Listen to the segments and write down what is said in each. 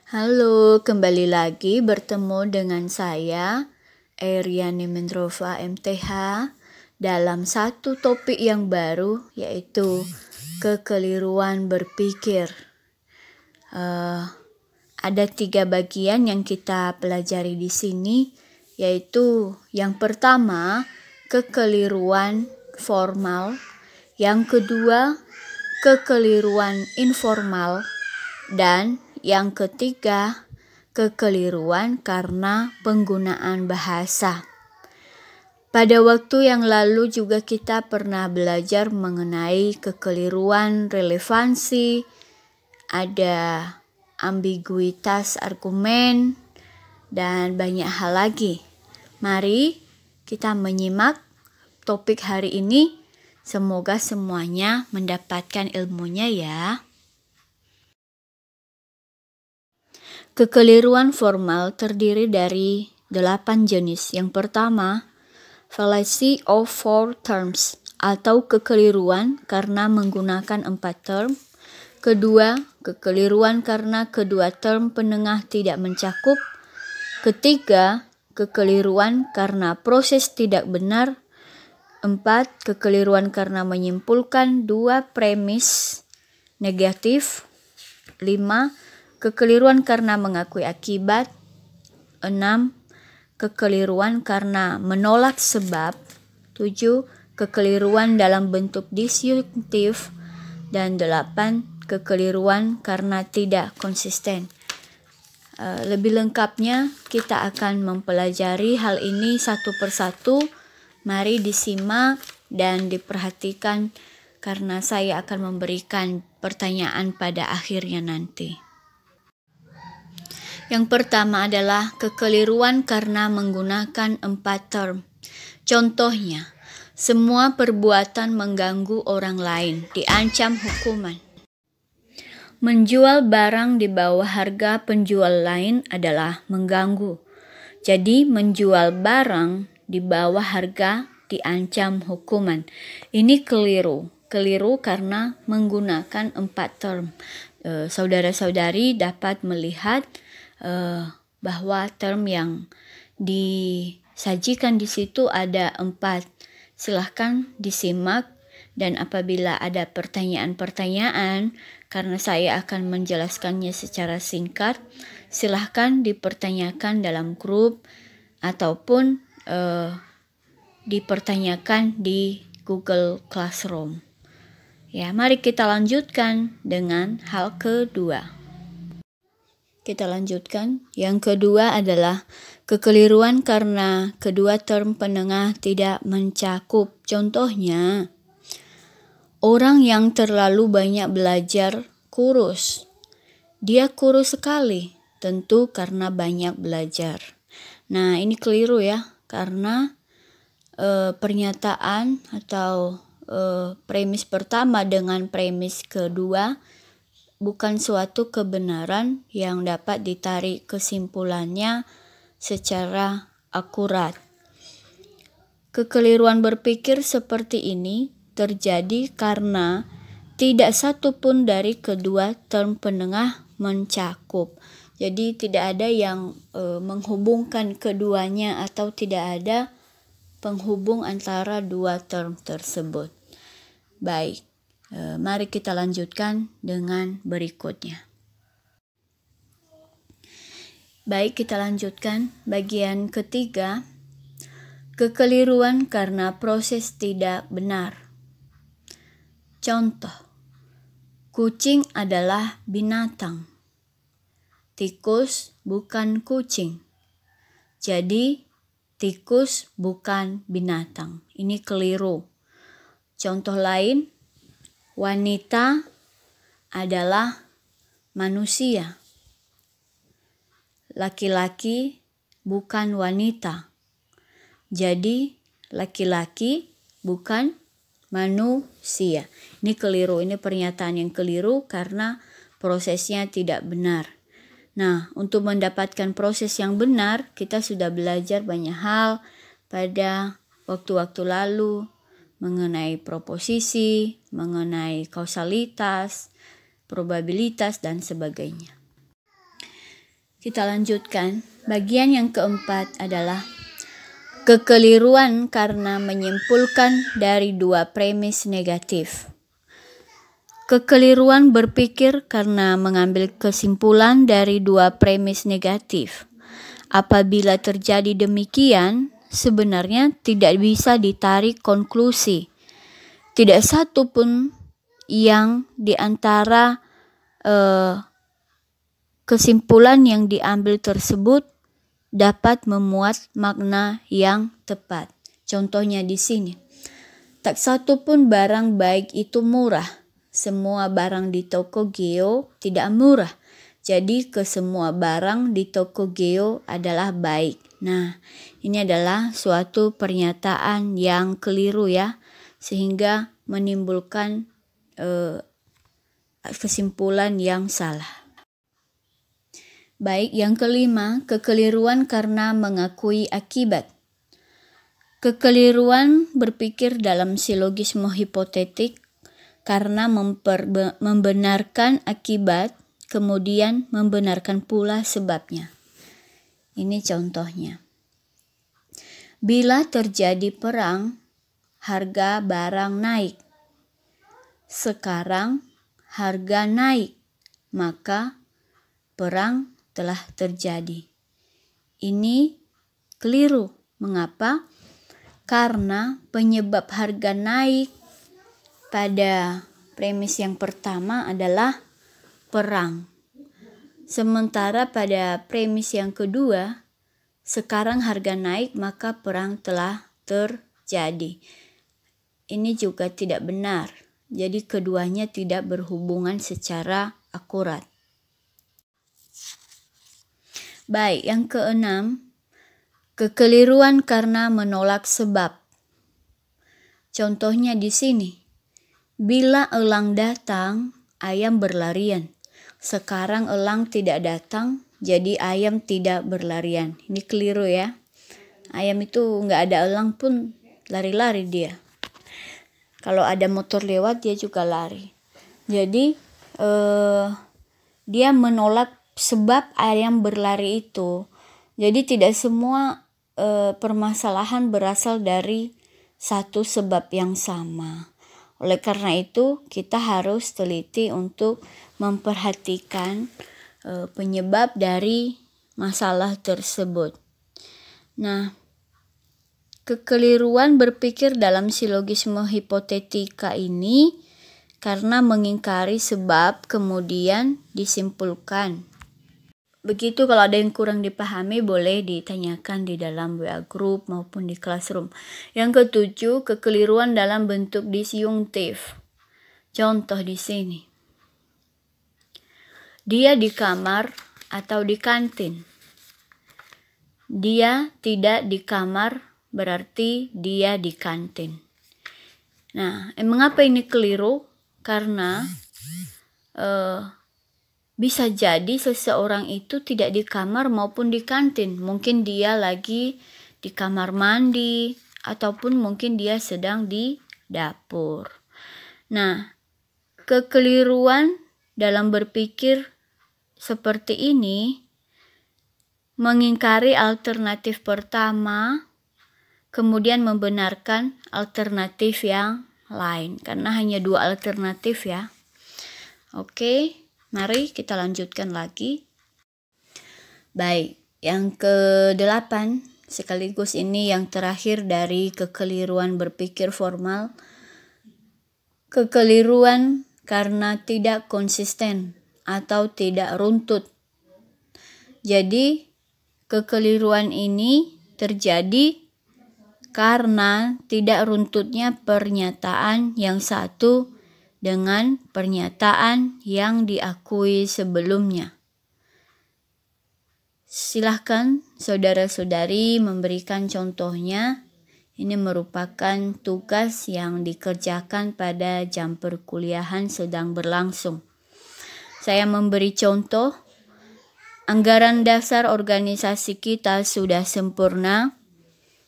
Halo, kembali lagi bertemu dengan saya, Eriani Mendrova MTH, dalam satu topik yang baru, yaitu kekeliruan berpikir. Ada 3 bagian yang kita pelajari di sini, yaitu yang pertama, kekeliruan formal, yang kedua, kekeliruan informal, dan yang ketiga, kekeliruan karena penggunaan bahasa. Pada waktu yang lalu juga kita pernah belajar mengenai kekeliruan relevansi, ada ambiguitas argumen, dan banyak hal lagi. Mari kita menyimak topik hari ini. Semoga semuanya mendapatkan ilmunya ya. Kekeliruan formal terdiri dari 8 jenis. Yang pertama, fallacy of 4 terms atau kekeliruan karena menggunakan 4 term. Kedua, kekeliruan karena kedua term penengah tidak mencakup. Ketiga, kekeliruan karena proses tidak benar. 4. Kekeliruan karena menyimpulkan 2 premis negatif. 5. Kekeliruan karena mengakui akibat. 6. Kekeliruan karena menolak sebab. 7. Kekeliruan dalam bentuk disjuntif. Dan 8. Kekeliruan karena tidak konsisten. Lebih lengkapnya kita akan mempelajari hal ini satu persatu. Mari disimak dan diperhatikan karena saya akan memberikan pertanyaan pada akhirnya nanti. Yang pertama adalah kekeliruan karena menggunakan 4 term. Contohnya, semua perbuatan mengganggu orang lain, diancam hukuman. Menjual barang di bawah harga penjual lain adalah mengganggu. Jadi, menjual barang di bawah harga diancam hukuman. Ini keliru. Keliru karena menggunakan 4 term. Saudara-saudari dapat melihat bahwa term yang disajikan di situ ada 4. Silahkan disimak dan apabila ada pertanyaan-pertanyaan, karena saya akan menjelaskannya secara singkat, silahkan dipertanyakan dalam grup ataupun dipertanyakan di Google Classroom. Ya, mari kita lanjutkan dengan hal kedua. Kita lanjutkan. Yang kedua adalah kekeliruan karena kedua term penengah tidak mencakup. Contohnya, orang yang terlalu banyak belajar kurus. Dia kurus sekali, tentu karena banyak belajar. Nah, ini keliru ya, karena pernyataan atau premis pertama dengan premis kedua bukan suatu kebenaran yang dapat ditarik kesimpulannya secara akurat. Kekeliruan berpikir seperti ini terjadi karena tidak satu pun dari kedua term penengah mencakup. Jadi tidak ada yang menghubungkan keduanya atau tidak ada penghubung antara dua term tersebut. Baik, mari kita lanjutkan dengan berikutnya. Baik, kita lanjutkan bagian ketiga. Kekeliruan karena proses tidak benar. Contoh, kucing adalah binatang. Tikus bukan kucing. Jadi, tikus bukan binatang. Ini keliru. Contoh lain, wanita adalah manusia. Laki-laki bukan wanita. Jadi, laki-laki bukan manusia. Ini keliru. Ini pernyataan yang keliru karena prosesnya tidak benar. Nah, untuk mendapatkan proses yang benar, kita sudah belajar banyak hal pada waktu-waktu lalu mengenai proposisi, mengenai kausalitas, probabilitas, dan sebagainya. Kita lanjutkan. Bagian yang keempat adalah kekeliruan karena menyimpulkan dari dua premis negatif. Kekeliruan berpikir karena mengambil kesimpulan dari dua premis negatif. Apabila terjadi demikian, sebenarnya tidak bisa ditarik konklusi. Tidak satu pun yang di antara kesimpulan yang diambil tersebut dapat memuat makna yang tepat. Contohnya di sini. Tak satu pun barang baik itu murah. Semua barang di toko Geo tidak murah. Jadi kesemua barang di toko Geo adalah baik. Nah, ini adalah suatu pernyataan yang keliru ya. Sehingga menimbulkan kesimpulan yang salah. Baik, yang kelima, kekeliruan karena mengakui akibat. Kekeliruan berpikir dalam silogisme hipotetik karena membenarkan akibat, kemudian membenarkan pula sebabnya. Ini contohnya. Bila terjadi perang, harga barang naik. Sekarang harga naik, maka perang telah terjadi. Ini keliru. Mengapa? Karena penyebab harga naik pada premis yang pertama adalah perang. Sementara pada premis yang kedua, sekarang harga naik maka perang telah terjadi. Ini juga tidak benar. Jadi keduanya tidak berhubungan secara akurat. Baik, yang keenam, kekeliruan karena menolak sebab. Contohnya di sini. Bila elang datang, ayam berlarian. Sekarang elang tidak datang, jadi ayam tidak berlarian. Ini keliru ya. Ayam itu nggak ada elang pun lari-lari dia. Kalau ada motor lewat dia juga lari. Jadi dia menolak sebab ayam berlari itu. Jadi tidak semua permasalahan berasal dari satu sebab yang sama. Oleh karena itu kita harus teliti untuk memperhatikan penyebab dari masalah tersebut. Nah, kekeliruan berpikir dalam silogisme hipotetika ini karena mengingkari sebab kemudian disimpulkan. Begitu, kalau ada yang kurang dipahami boleh ditanyakan di dalam WA group maupun di classroom. Yang ketujuh, kekeliruan dalam bentuk disjungtif. Contoh di sini. Dia di kamar atau di kantin. Dia tidak di kamar berarti dia di kantin. Nah, mengapa ini keliru? Karena bisa jadi seseorang itu tidak di kamar maupun di kantin. Mungkin dia lagi di kamar mandi ataupun mungkin dia sedang di dapur. Nah, kekeliruan dalam berpikir seperti ini mengingkari alternatif pertama, kemudian membenarkan alternatif yang lain. Karena hanya dua alternatif ya. Oke. Mari kita lanjutkan lagi. Baik, yang ke-8 sekaligus ini yang terakhir dari kekeliruan berpikir formal. Kekeliruan karena tidak konsisten atau tidak runtut. Jadi, kekeliruan ini terjadi karena tidak runtutnya pernyataan yang satu dengan pernyataan yang diakui sebelumnya. Silahkan saudara-saudari memberikan contohnya. Ini merupakan tugas yang dikerjakan pada jam perkuliahan sedang berlangsung. Saya memberi contoh, anggaran dasar organisasi kita sudah sempurna.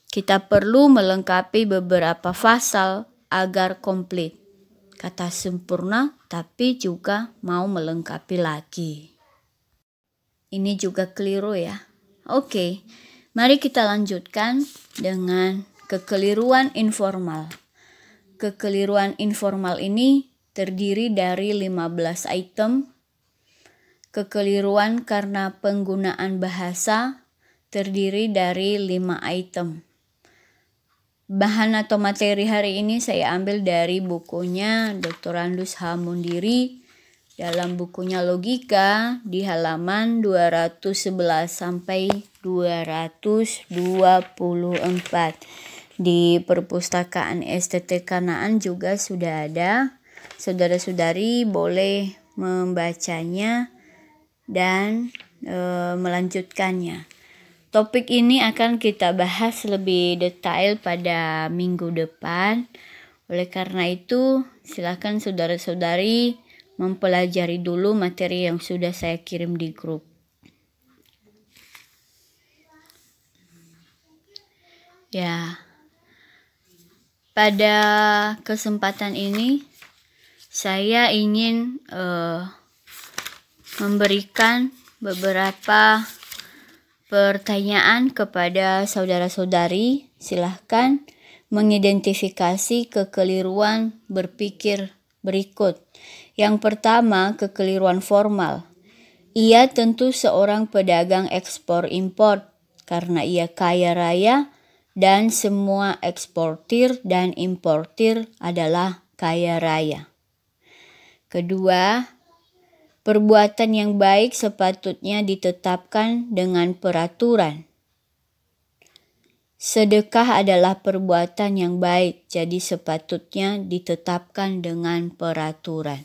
Kita perlu melengkapi beberapa pasal agar komplit. Kata sempurna, tapi juga mau melengkapi lagi. Ini juga keliru ya. Oke, mari kita lanjutkan dengan kekeliruan informal. Kekeliruan informal ini terdiri dari 15 item. Kekeliruan karena penggunaan bahasa terdiri dari 5 item. Bahan atau materi hari ini saya ambil dari bukunya Dr. Andus H. Mundiri dalam bukunya Logika di halaman 211 sampai 224. Di perpustakaan STT Kanaan juga sudah ada. Saudara-saudari boleh membacanya dan melanjutkannya. Topik ini akan kita bahas lebih detail pada minggu depan. Oleh karena itu, silakan saudara-saudari mempelajari dulu materi yang sudah saya kirim di grup. Ya, pada kesempatan ini saya ingin memberikan beberapa pertanyaan kepada saudara-saudari. Silahkan mengidentifikasi kekeliruan berpikir berikut. Yang pertama, kekeliruan formal. Ia tentu seorang pedagang ekspor-impor karena ia kaya raya dan semua eksportir dan importir adalah kaya raya. Kedua, perbuatan yang baik sepatutnya ditetapkan dengan peraturan. Sedekah adalah perbuatan yang baik, jadi sepatutnya ditetapkan dengan peraturan.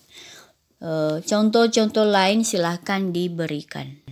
Contoh-contoh lain silakan diberikan.